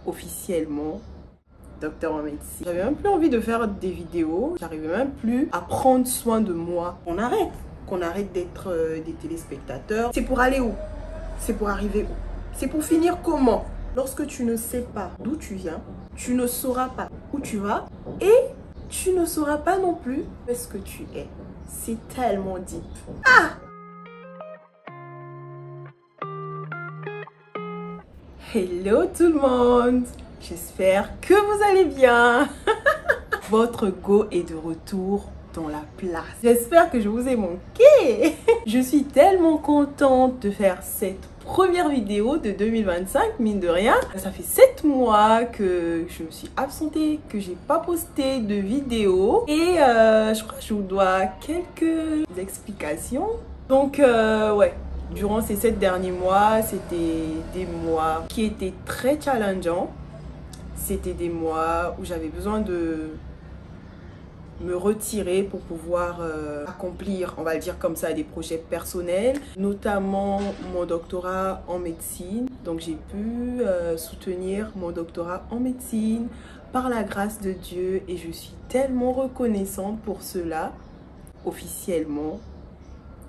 officiellement docteur en médecine. J'avais même plus envie de faire des vidéos, j'arrivais même plus à prendre soin de moi. Qu'on arrête d'être des téléspectateurs. C'est pour aller où? C'est pour arriver où? C'est pour finir comment? Lorsque tu ne sais pas d'où tu viens, tu ne sauras pas où tu vas et tu ne sauras pas non plus ce que tu es. C'est tellement deep. Ah! Hello tout le monde! J'espère que vous allez bien. Votre go est de retour dans la place. J'espère que je vous ai manqué. Je suis tellement contente de faire cette première vidéo de 2025, mine de rien. Ça fait 7 mois que je me suis absentée, que j'ai pas posté de vidéo. Et je crois que je vous dois quelques explications. Donc ouais. Durant ces 7 derniers mois, c'était des mois qui étaient très challengeants. C'était des mois où j'avais besoin de me retirer pour pouvoir accomplir, on va le dire comme ça, des projets personnels, notamment mon doctorat en médecine. Donc j'ai pu soutenir mon doctorat en médecine par la grâce de Dieu et je suis tellement reconnaissante pour cela, officiellement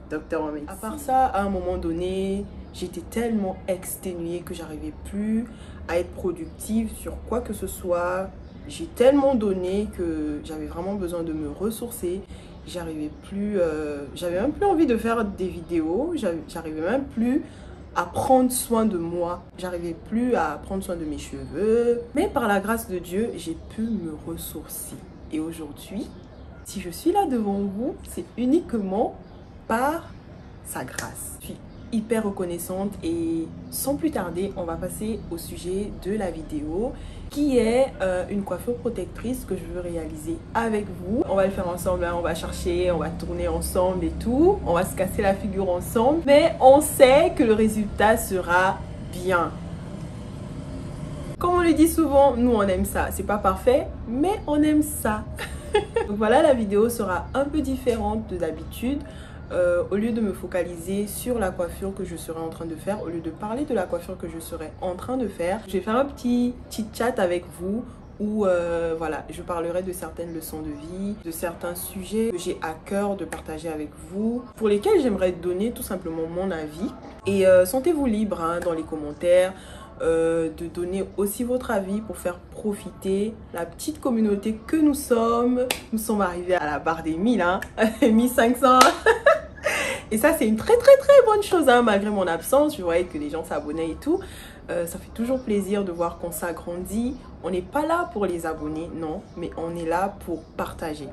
docteur en médecine. À part ça, à un moment donné, j'étais tellement exténuée que j'arrivais plus à être productive sur quoi que ce soit. J'ai tellement donné que j'avais vraiment besoin de me ressourcer. J'arrivais plus, j'avais même plus envie de faire des vidéos. J'arrivais même plus à prendre soin de moi. J'arrivais plus à prendre soin de mes cheveux. Mais par la grâce de Dieu, j'ai pu me ressourcer. Et aujourd'hui, si je suis là devant vous, c'est uniquement par sa grâce. Je suis hyper reconnaissante et sans plus tarder, on va passer au sujet de la vidéo qui est une coiffure protectrice que je veux réaliser avec vous. On va le faire ensemble, hein, on va chercher, on va tourner ensemble et tout. On va se casser la figure ensemble, mais on sait que le résultat sera bien. Comme on le dit souvent, nous on aime ça. C'est pas parfait, mais on aime ça. Donc voilà, la vidéo sera un peu différente de d'habitude. Au lieu de me focaliser sur la coiffure que je serai en train de faire, au lieu de parler de la coiffure que je serai en train de faire, je vais faire un petit chat avec vous où voilà, je parlerai de certaines leçons de vie, de certains sujets que j'ai à cœur de partager avec vous, pour lesquels j'aimerais donner tout simplement mon avis. Et sentez-vous libre hein, dans les commentaires de donner aussi votre avis pour faire profiter la petite communauté que nous sommes. Nous sommes arrivés à la barre des 1000, hein, 1500. Et ça, c'est une très bonne chose, hein, malgré mon absence. Je voyais que les gens s'abonnaient et tout. Ça fait toujours plaisir de voir qu'on s'agrandit. On n'est pas là pour les abonnés, non, mais on est là pour partager.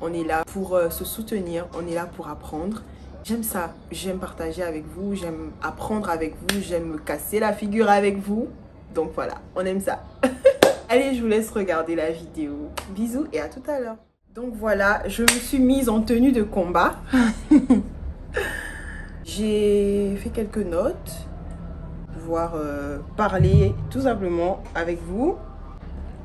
On est là pour se soutenir, on est là pour apprendre. J'aime ça, j'aime partager avec vous, j'aime apprendre avec vous, j'aime me casser la figure avec vous. Donc voilà, on aime ça. Allez, je vous laisse regarder la vidéo. Bisous et à tout à l'heure. Donc voilà, je me suis mise en tenue de combat. J'ai fait quelques notes, pouvoir parler tout simplement avec vous.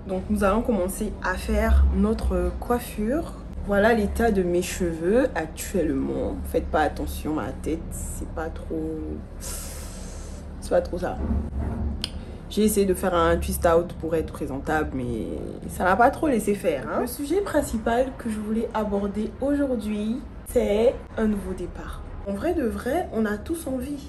Donc nous allons commencer à faire notre coiffure. Voilà l'état de mes cheveux actuellement. Faites pas attention à la tête, c'est pas trop ça. J'ai essayé de faire un twist out pour être présentable, mais ça n'a pas trop laissé faire. Hein. Le sujet principal que je voulais aborder aujourd'hui, c'est un nouveau départ. En vrai de vrai, on a tous envie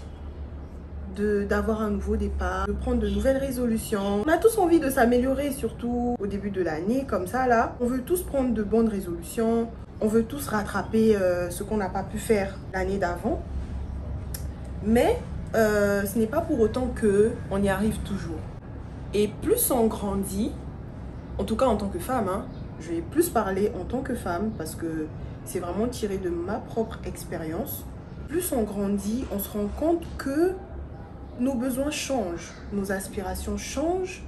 d'avoir un nouveau départ, de prendre de nouvelles résolutions. On a tous envie de s'améliorer, surtout au début de l'année, comme ça là. On veut tous prendre de bonnes résolutions. On veut tous rattraper ce qu'on n'a pas pu faire l'année d'avant. Mais ce n'est pas pour autant qu'on y arrive toujours. Et plus on grandit, en tout cas en tant que femme, hein, je vais plus parler en tant que femme parce que c'est vraiment tiré de ma propre expérience. Plus on grandit, on se rend compte que nos besoins changent, nos aspirations changent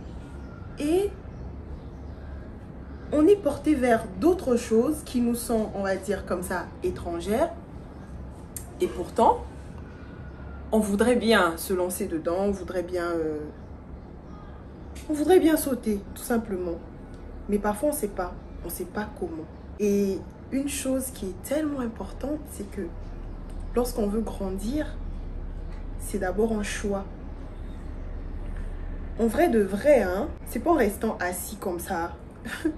et on est porté vers d'autres choses qui nous sont, on va dire comme ça, étrangères. Et pourtant, on voudrait bien se lancer dedans, on voudrait bien sauter, tout simplement. Mais parfois, on ne sait pas comment. Et une chose qui est tellement importante, c'est que lorsqu'on veut grandir, c'est d'abord un choix. En vrai de vrai, hein, c'est pas en restant assis comme ça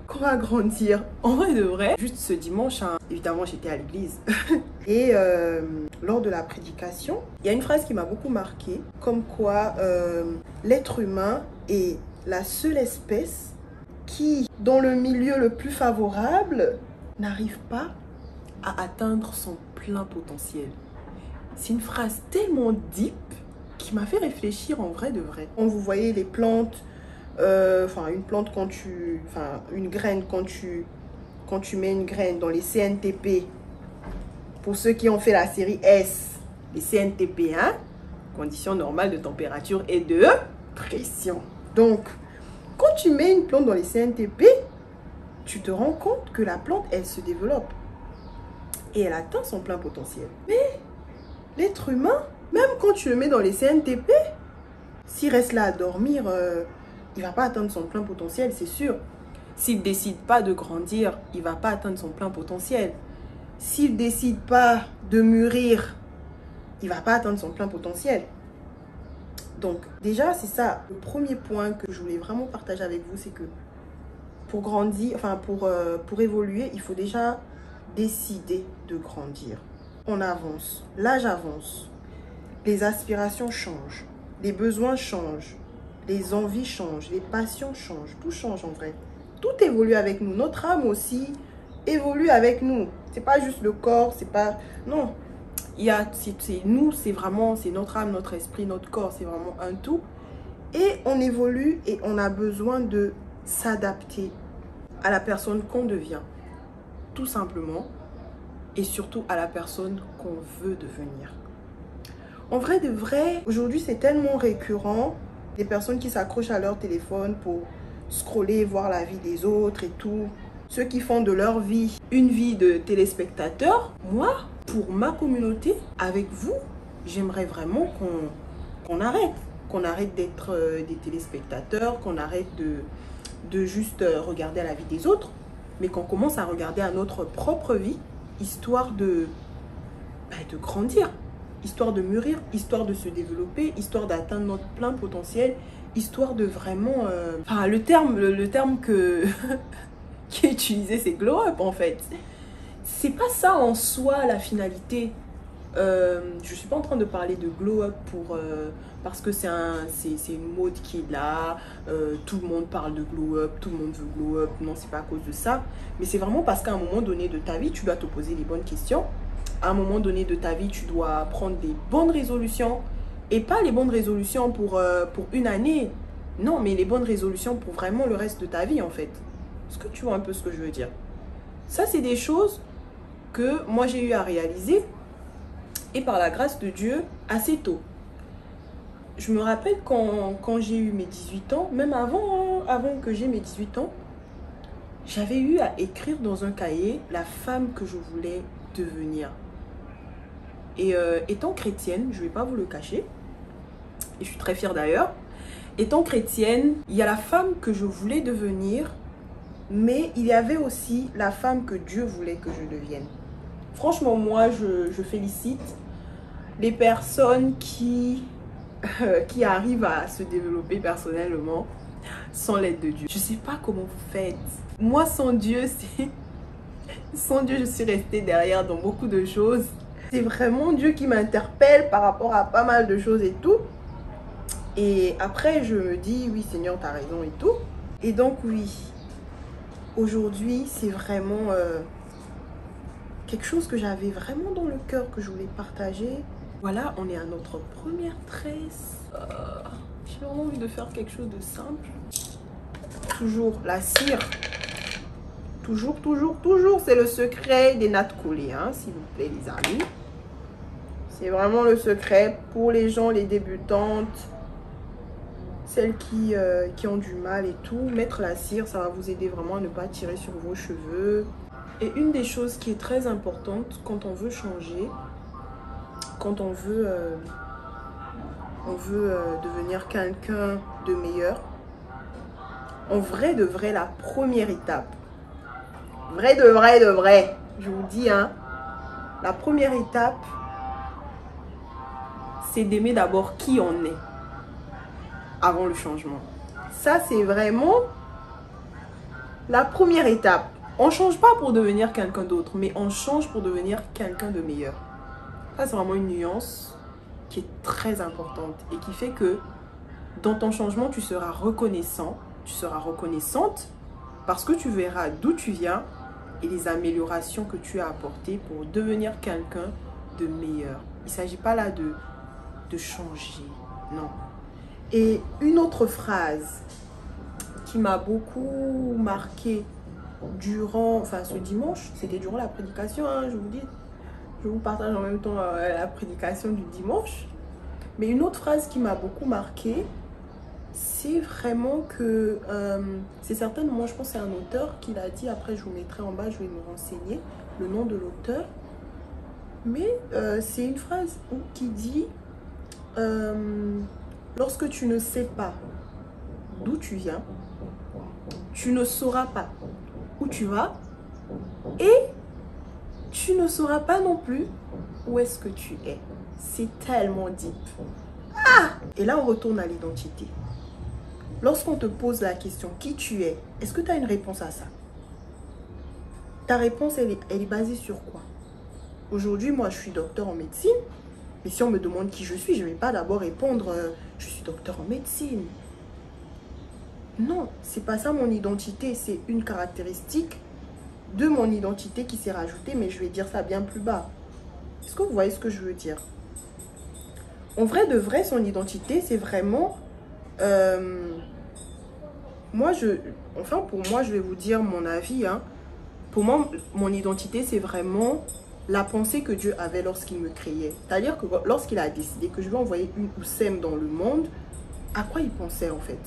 qu'on va grandir. En vrai de vrai, juste ce dimanche, hein, évidemment j'étais à l'église. Et lors de la prédication, il y a une phrase qui m'a beaucoup marquée, comme quoi l'être humain est la seule espèce qui, dans le milieu le plus favorable, n'arrive pas à atteindre son plein potentiel. C'est une phrase tellement deep qui m'a fait réfléchir en vrai de vrai. Quand vous voyez les plantes, une plante quand tu... Enfin, une graine quand tu mets une graine dans les CNTP, pour ceux qui ont fait la série S, les CNTP, hein, conditions normales de température et de pression. Donc, quand tu mets une plante dans les CNTP, tu te rends compte que la plante, elle se développe. Et elle atteint son plein potentiel. Mais l'être humain, même quand tu le mets dans les CNTP, s'il reste là à dormir, il ne va pas atteindre son plein potentiel, c'est sûr. S'il ne décide pas de grandir, il ne va pas atteindre son plein potentiel. S'il ne décide pas de mûrir, il ne va pas atteindre son plein potentiel. Donc déjà, c'est ça. Le premier point que je voulais vraiment partager avec vous, c'est que pour grandir, pour évoluer, il faut déjà décider de grandir. On avance, l'âge avance, les aspirations changent, les besoins changent, les envies changent, les passions changent, tout change en vrai. Tout évolue avec nous, notre âme aussi évolue avec nous. C'est pas juste le corps, c'est pas... Non, nous, c'est vraiment, c'est notre âme, notre esprit, notre corps, c'est vraiment un tout. Et on évolue et on a besoin de s'adapter à la personne qu'on devient, tout simplement, et surtout à la personne qu'on veut devenir. En vrai de vrai, aujourd'hui c'est tellement récurrent, des personnes qui s'accrochent à leur téléphone pour scroller, voir la vie des autres et tout. Ceux qui font de leur vie une vie de téléspectateur. Moi, pour ma communauté, avec vous, j'aimerais vraiment qu'on arrête. Qu'on arrête d'être des téléspectateurs, qu'on arrête de juste regarder à la vie des autres, mais qu'on commence à regarder à notre propre vie, histoire de grandir, histoire de mûrir, histoire de se développer, histoire d'atteindre notre plein potentiel, histoire de vraiment... le terme qui est utilisé, c'est glow up en fait. C'est pas ça en soi la finalité. Je suis pas en train de parler de glow up parce que c'est une mode qui est là, tout le monde parle de glow up, tout le monde veut glow up. Non, c'est pas à cause de ça, mais c'est vraiment parce qu'à un moment donné de ta vie, tu dois te poser les bonnes questions. À un moment donné de ta vie, tu dois prendre des bonnes résolutions, et pas les bonnes résolutions pour une année, non, mais les bonnes résolutions pour vraiment le reste de ta vie en fait. Est-ce que tu vois un peu ce que je veux dire? Ça, c'est des choses que moi j'ai eu à réaliser, et par la grâce de Dieu, assez tôt. Je me rappelle quand j'ai eu mes 18 ans, même avant que j'ai mes 18 ans, j'avais eu à écrire dans un cahier la femme que je voulais devenir. Et étant chrétienne, je ne vais pas vous le cacher, et je suis très fière d'ailleurs, étant chrétienne, il y a la femme que je voulais devenir, mais il y avait aussi la femme que Dieu voulait que je devienne. Franchement, moi, je félicite les personnes qui arrivent à se développer personnellement sans l'aide de Dieu. Je ne sais pas comment vous faites. Moi, sans Dieu, je suis restée derrière dans beaucoup de choses. C'est vraiment Dieu qui m'interpelle par rapport à pas mal de choses et tout. Et après, je me dis, oui, Seigneur, tu as raison et tout. Et donc, oui, aujourd'hui, c'est vraiment quelque chose que j'avais vraiment dans le cœur, que je voulais partager. Voilà, on est à notre première tresse. J'ai vraiment envie de faire quelque chose de simple. Toujours la cire. Toujours, c'est le secret des nattes collées, hein, s'il vous plaît, les amis. C'est vraiment le secret pour les gens, les débutantes, celles qui ont du mal et tout. Mettre la cire, ça va vous aider vraiment à ne pas tirer sur vos cheveux. Et une des choses qui est très importante quand on veut changer, quand on veut devenir quelqu'un de meilleur, en vrai de vrai, la première étape, vrai de vrai, je vous dis, hein, la première étape, c'est d'aimer d'abord qui on est. avant le changement. Ça, c'est vraiment la première étape. On ne change pas pour devenir quelqu'un d'autre, mais on change pour devenir quelqu'un de meilleur. Ça, c'est vraiment une nuance qui est très importante et qui fait que dans ton changement, tu seras reconnaissant, tu seras reconnaissante parce que tu verras d'où tu viens et les améliorations que tu as apportées pour devenir quelqu'un de meilleur. Il ne s'agit pas là de changer, non. Et une autre phrase qui m'a beaucoup marquée durant, ce dimanche, c'était durant la prédication, hein, je vous dis, je vous partage en même temps la prédication du dimanche. Mais une autre phrase qui m'a beaucoup marquée, c'est vraiment que, c'est certainement, je pense que c'est un auteur qui l'a dit, après je vous mettrai en bas, je vais me renseigner le nom de l'auteur. Mais c'est une phrase qui dit, lorsque tu ne sais pas d'où tu viens, tu ne sauras pas où tu vas et tu ne sauras pas non plus où est-ce que tu es. C'est tellement deep. Ah! Et là, on retourne à l'identité. Lorsqu'on te pose la question qui tu es, est-ce que tu as une réponse à ça? Ta réponse, elle est basée sur quoi? Aujourd'hui, moi, je suis docteur en médecine. Mais si on me demande qui je suis, je ne vais pas d'abord répondre je suis docteur en médecine. Non, c'est pas ça mon identité. C'est une caractéristique de mon identité qui s'est rajoutée, mais je vais dire ça bien plus bas. Est-ce que vous voyez ce que je veux dire? En vrai de vrai, son identité, c'est vraiment... pour moi, je vais vous dire mon avis. Hein. Pour moi, mon identité, c'est vraiment la pensée que Dieu avait lorsqu'il me créait. C'est-à-dire que lorsqu'il a décidé que je vais envoyer une Oussem dans le monde, à quoi il pensait en fait?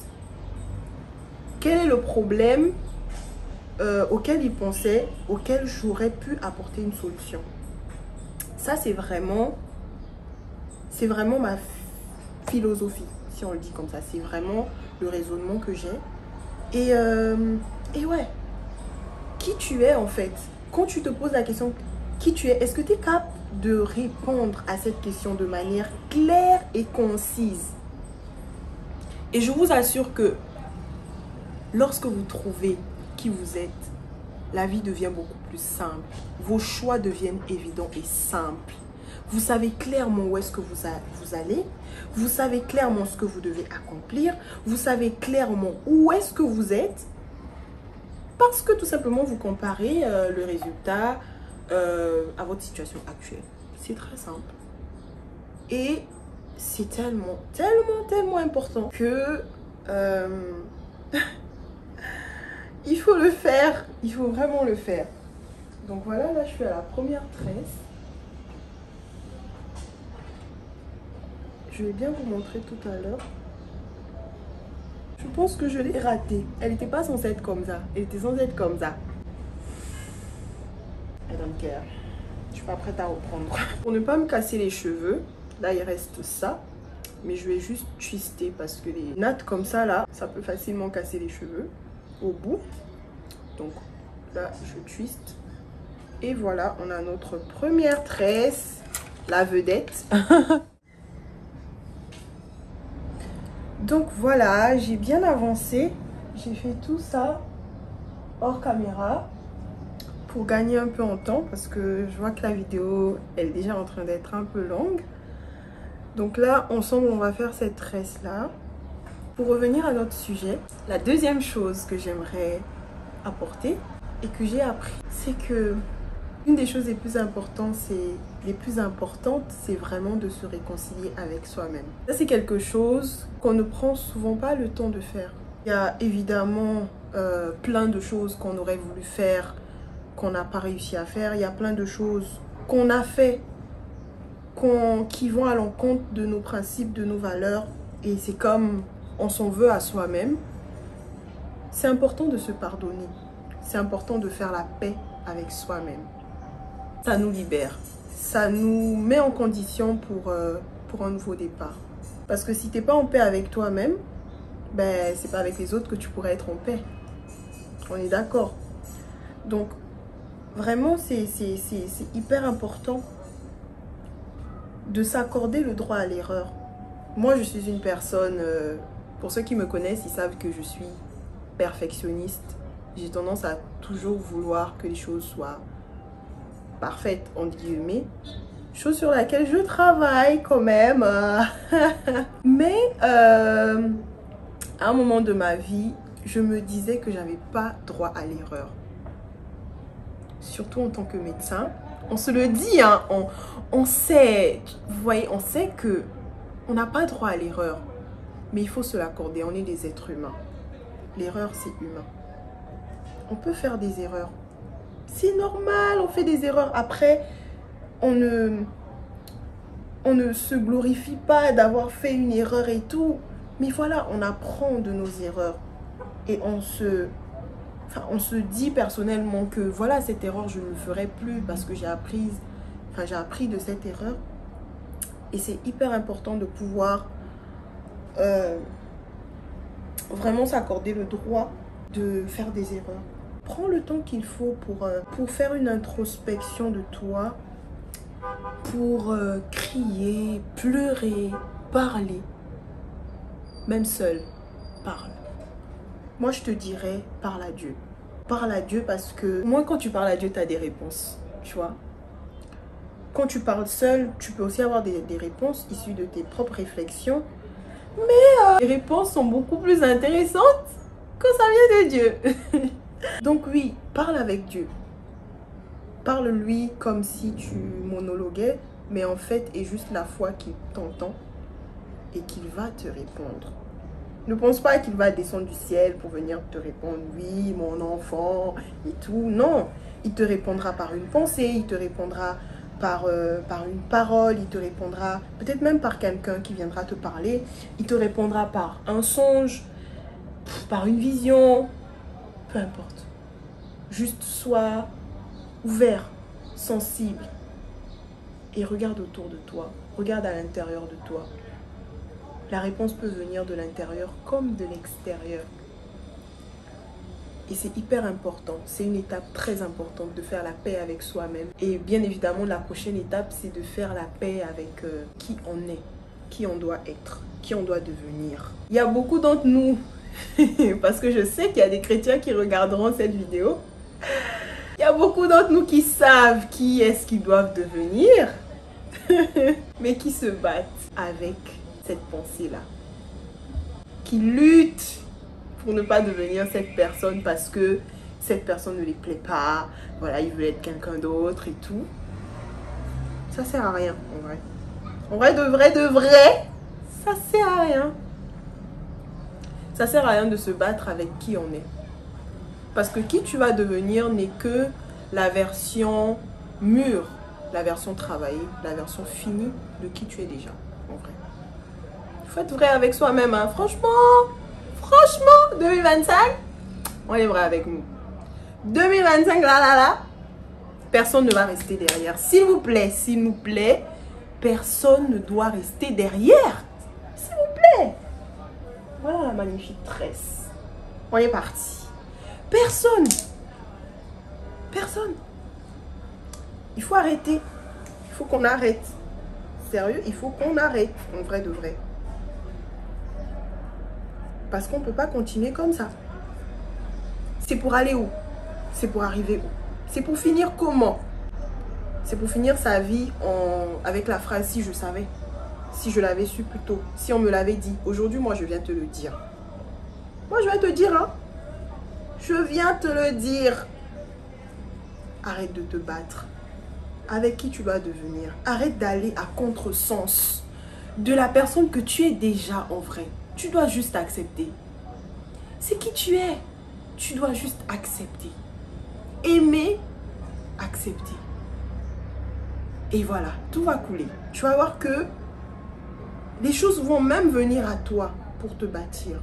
Quel est le problème auquel il pensait, auquel j'aurais pu apporter une solution? Ça, c'est vraiment ma philosophie, si on le dit comme ça. C'est vraiment le raisonnement que j'ai. Et ouais, qui tu es en fait? Quand tu te poses la question qui tu es, est-ce que tu es capable de répondre à cette question de manière claire et concise? Et je vous assure que lorsque vous trouvez qui vous êtes, la vie devient beaucoup plus simple. Vos choix deviennent évidents et simples. Vous savez clairement où est-ce que vous allez. Vous savez clairement ce que vous devez accomplir. Vous savez clairement où est-ce que vous êtes. Parce que tout simplement, vous comparez le résultat à votre situation actuelle. C'est très simple. Et c'est tellement, tellement, tellement important que il faut le faire. Il faut vraiment le faire. Donc voilà, là, je suis à la première tresse. Je vais bien vous montrer tout à l'heure. Je pense que je l'ai ratée. Elle n'était pas censée être comme ça. Elle était censée être comme ça. I don't care. Je suis pas prête à reprendre. Pour ne pas me casser les cheveux, là il reste ça. Mais je vais juste twister parce que les nattes comme ça là, ça peut facilement casser les cheveux au bout. Donc là je twiste. Et voilà, on a notre première tresse, la vedette. Donc voilà, j'ai bien avancé. J'ai fait tout ça hors caméra pour gagner un peu en temps parce que je vois que la vidéo elle est déjà en train d'être un peu longue. Donc là, ensemble, on va faire cette tresse là. Pour revenir à notre sujet, la deuxième chose que j'aimerais apporter et que j'ai appris, c'est que une des choses les plus importantes, c'est vraiment de se réconcilier avec soi-même. Ça, c'est quelque chose qu'on ne prend souvent pas le temps de faire. Il y a évidemment plein de choses qu'on aurait voulu faire, qu'on n'a pas réussi à faire. Il y a plein de choses qu'on a fait, qui vont à l'encontre de nos principes, de nos valeurs. Et c'est comme on s'en veut à soi-même. C'est important de se pardonner. C'est important de faire la paix avec soi-même. Ça nous libère. Ça nous met en condition pour un nouveau départ. Parce que si tu n'es pas en paix avec toi-même, ben, c'est pas avec les autres que tu pourrais être en paix. On est d'accord. Donc, vraiment, c'est hyper important de s'accorder le droit à l'erreur. Moi, je suis une personne Pour ceux qui me connaissent, ils savent que je suis perfectionniste. J'ai tendance à toujours vouloir que les choses soient parfaites, entre guillemets. Chose sur laquelle je travaille quand même. Mais à un moment de ma vie, je me disais que j'avais pas droit à l'erreur. Surtout en tant que médecin. On se le dit, hein, on sait, vous voyez, on sait que on n'a pas droit à l'erreur. Mais il faut se l'accorder, on est des êtres humains. L'erreur, c'est humain. On peut faire des erreurs. C'est normal, on fait des erreurs. Après, on ne se glorifie pas d'avoir fait une erreur et tout. Mais voilà, on apprend de nos erreurs. Et on se dit personnellement que voilà, cette erreur, je ne le ferai plus parce que j'ai appris de cette erreur. Et c'est hyper important de pouvoir vraiment s'accorder le droit de faire des erreurs. Prends le temps qu'il faut pour faire une introspection de toi, pour crier, pleurer, parler. Même seul, parle. Moi, je te dirais, parle à Dieu. Parle à Dieu parce que, moi, quand tu parles à Dieu, tu as des réponses, tu vois. Quand tu parles seul, tu peux aussi avoir des réponses issues de tes propres réflexions. Mais les réponses sont beaucoup plus intéressantes quand ça vient de Dieu. Donc oui, parle avec Dieu. Parle-lui comme si tu monologuais, mais en fait, est juste la foi qui t'entend et qu'il va te répondre. Ne pense pas qu'il va descendre du ciel pour venir te répondre « Oui, mon enfant » et tout. Non, il te répondra par une pensée, il te répondra par une parole, il te répondra peut-être même par quelqu'un qui viendra te parler. Il te répondra par un songe, par une vision, peu importe. Juste sois ouvert, sensible et regarde autour de toi, regarde à l'intérieur de toi. La réponse peut venir de l'intérieur comme de l'extérieur. Et c'est hyper important, c'est une étape très importante de faire la paix avec soi-même. Et bien évidemment, la prochaine étape, c'est de faire la paix avec qui on est, qui on doit être, qui on doit devenir. Il y a beaucoup d'entre nous, parce que je sais qu'il y a des chrétiens qui regarderont cette vidéo. Il y a beaucoup d'entre nous qui savent qui est-ce qu'ils doivent devenir, mais qui se battent avec cette pensée-là, qui luttent pour ne pas devenir cette personne parce que cette personne ne les plaît pas, voilà, ils veulent être quelqu'un d'autre et tout. Ça sert à rien, en vrai. En vrai, de vrai, ça sert à rien. Ça sert à rien de se battre avec qui on est. Parce que qui tu vas devenir n'est que la version mûre, la version travaillée, la version finie de qui tu es déjà, en vrai. Il faut être vrai avec soi-même, hein. Franchement, 2025, on est vrai avec nous. 2025, là, personne ne va rester derrière. S'il vous plaît, personne ne doit rester derrière. S'il vous plaît. Voilà la magnifique tresse. On est parti. Personne. Il faut arrêter. Il faut qu'on arrête. Sérieux, il faut qu'on arrête. En vrai de vrai. Parce qu'on ne peut pas continuer comme ça. C'est pour aller où? C'est pour arriver où? C'est pour finir comment? C'est pour finir sa vie avec la phrase « si je savais ». Si je l'avais su plus tôt. Si on me l'avait dit. Aujourd'hui, moi, je viens te le dire. Moi, je viens te dire, hein. Je viens te le dire. Arrête de te battre. Avec qui tu dois devenir. Arrête d'aller à contresens de la personne que tu es déjà en vrai. Tu dois juste accepter. C'est qui tu es. Tu dois juste accepter. Aimer, accepter. Et voilà, tout va couler. Tu vas voir que les choses vont même venir à toi pour te bâtir.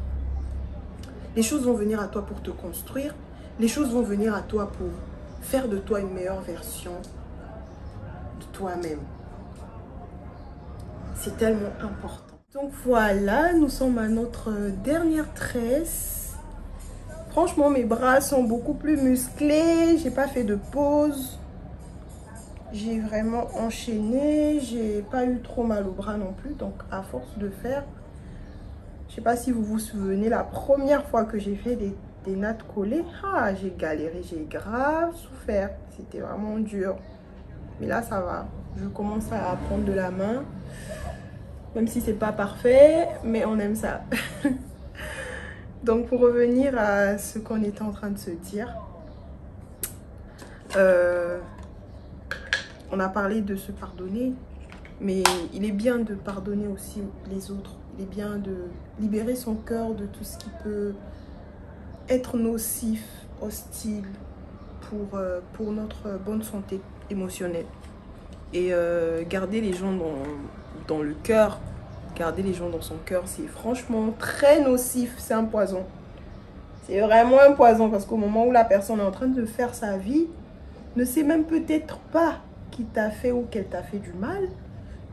Les choses vont venir à toi pour te construire. Les choses vont venir à toi pour faire de toi une meilleure version de toi-même. C'est tellement important. Donc voilà, nous sommes à notre dernière tresse. Franchement, mes bras sont beaucoup plus musclés. J'ai pas fait de pause. J'ai vraiment enchaîné. J'ai pas eu trop mal au bras non plus. Donc à force de faire, Je sais pas si vous vous souvenez, la première fois que j'ai fait des nattes collées, ah, j'ai galéré, j'ai grave souffert. C'était vraiment dur. Mais là, ça va. Je commence à apprendre de la main. Même si c'est pas parfait, mais on aime ça. Donc, pour revenir à ce qu'on était en train de se dire, on a parlé de se pardonner, mais il est bien de pardonner aussi les autres. Il est bien de libérer son cœur de tout ce qui peut être nocif, hostile pour notre bonne santé émotionnelle. Et garder les gens dans le cœur, garder les gens dans son cœur, c'est franchement très nocif, c'est un poison. C'est vraiment un poison parce qu'au moment où la personne est en train de faire sa vie, ne sait même peut-être pas qui t'a fait ou qu'elle t'a fait du mal.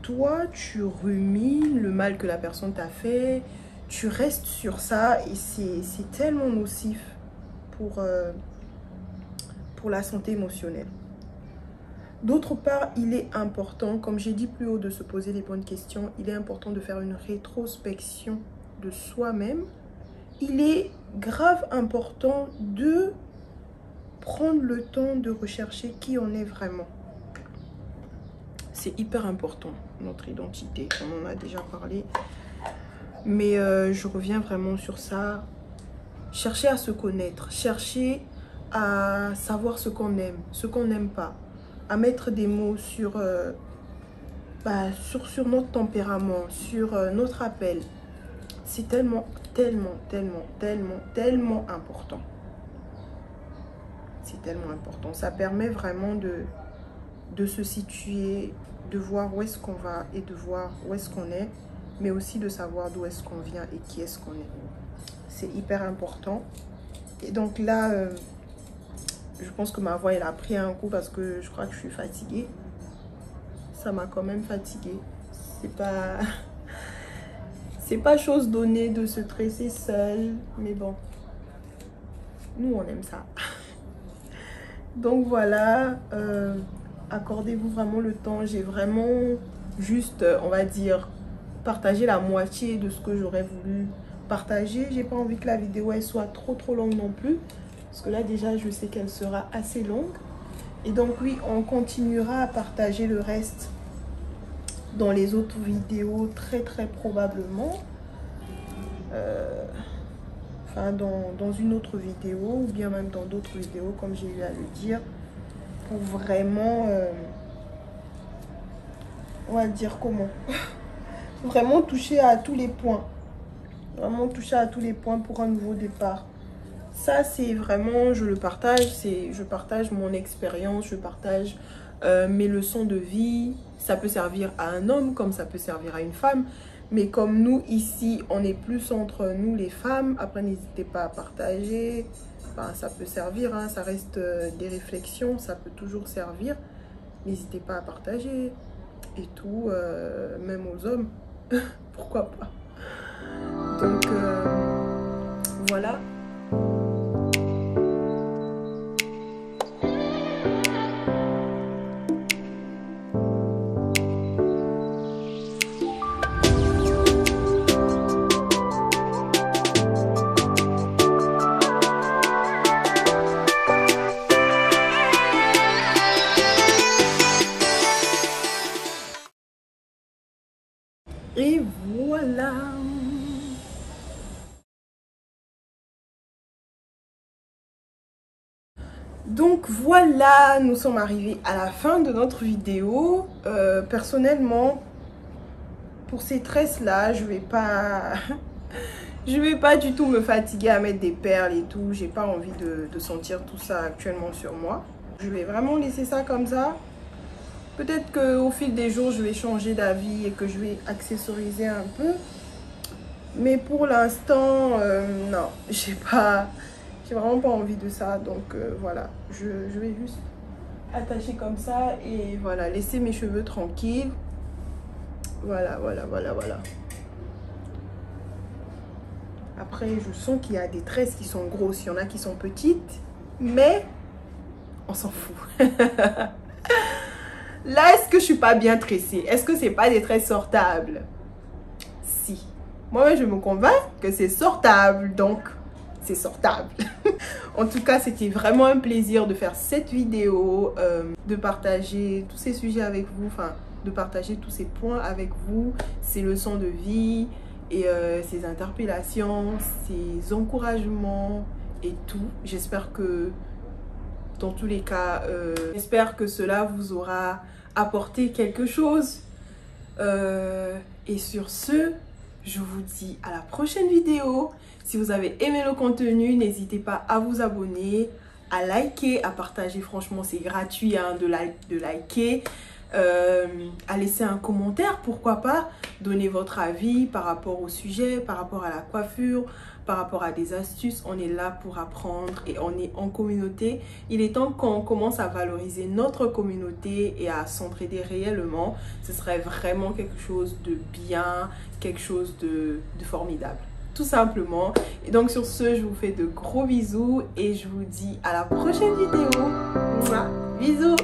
Toi, tu rumines le mal que la personne t'a fait, tu restes sur ça et c'est tellement nocif pour la santé émotionnelle. D'autre part, il est important, comme j'ai dit plus haut, de se poser les bonnes questions. Il est important de faire une rétrospection de soi-même. Il est grave important de prendre le temps de rechercher qui on est vraiment. C'est hyper important, notre identité, on en a déjà parlé. Mais je reviens vraiment sur ça. Chercher à se connaître, chercher à savoir ce qu'on aime, ce qu'on n'aime pas. À mettre des mots sur notre tempérament, sur notre appel. C'est tellement important. C'est tellement important. Ça permet vraiment de se situer, de voir où est-ce qu'on va et de voir où est-ce qu'on est, mais aussi de savoir d'où est-ce qu'on vient et qui est-ce qu'on est. C'est hyper important. Et donc là, je pense que ma voix, elle a pris un coup parce que je crois que je suis fatiguée. Ça m'a quand même fatiguée. C'est pas chose donnée de se tresser seule, mais bon, nous on aime ça. Donc voilà, accordez-vous vraiment le temps. J'ai vraiment juste, on va dire, partagé la moitié de ce que j'aurais voulu partager. J'ai pas envie que la vidéo elle soit trop longue non plus, parce que là déjà je sais qu'elle sera assez longue. Et donc oui, on continuera à partager le reste dans les autres vidéos très probablement. Enfin dans une autre vidéo ou bien même dans d'autres vidéos comme j'ai eu à le dire, pour vraiment on va dire comment vraiment toucher à tous les points, vraiment toucher à tous les points pour un nouveau départ. Ça c'est vraiment, je le partage, je partage mon expérience, je partage mes leçons de vie. Ça peut servir à un homme comme ça peut servir à une femme. Mais comme nous, ici, on est plus entre nous, les femmes. Après, n'hésitez pas à partager. Enfin, ça peut servir, hein, ça reste des réflexions. Ça peut toujours servir. N'hésitez pas à partager. Et tout, même aux hommes. Pourquoi pas. Donc, voilà. Et voilà. Donc voilà, nous sommes arrivés à la fin de notre vidéo. Personnellement, pour ces tresses là, je vais pas du tout me fatiguer à mettre des perles et tout. J'ai pas envie de sentir tout ça actuellement sur moi. Je vais vraiment laisser ça comme ça. Peut-être qu'au fil des jours, je vais changer d'avis et que je vais accessoriser un peu. Mais pour l'instant, non, j'ai vraiment pas envie de ça. Donc voilà, je vais juste attacher comme ça et voilà, laisser mes cheveux tranquilles. Voilà. Après, je sens qu'il y a des tresses qui sont grosses, il y en a qui sont petites, mais on s'en fout. Là, est-ce que je suis pas bien tressée? Est-ce que c'est pas des tresses sortables? Si. Moi, je me convainc que c'est sortable, donc c'est sortable. En tout cas, c'était vraiment un plaisir de faire cette vidéo, de partager tous ces sujets avec vous, enfin, de partager tous ces points avec vous, ces leçons de vie et ces interpellations, ces encouragements et tout. J'espère que, dans tous les cas, j'espère que cela vous aura apporté quelque chose. Et sur ce, je vous dis à la prochaine vidéo. Si vous avez aimé le contenu, n'hésitez pas à vous abonner, à liker, à partager. Franchement, c'est gratuit hein, de liker. À laisser un commentaire, pourquoi pas. Donner votre avis par rapport au sujet, par rapport à la coiffure, par rapport à des astuces. On est là pour apprendre et on est en communauté. Il est temps qu'on commence à valoriser notre communauté et à s'entraider réellement. Ce serait vraiment quelque chose de bien, quelque chose de formidable. Tout simplement. Et donc sur ce, je vous fais de gros bisous et je vous dis à la prochaine vidéo. Mouah, bisous.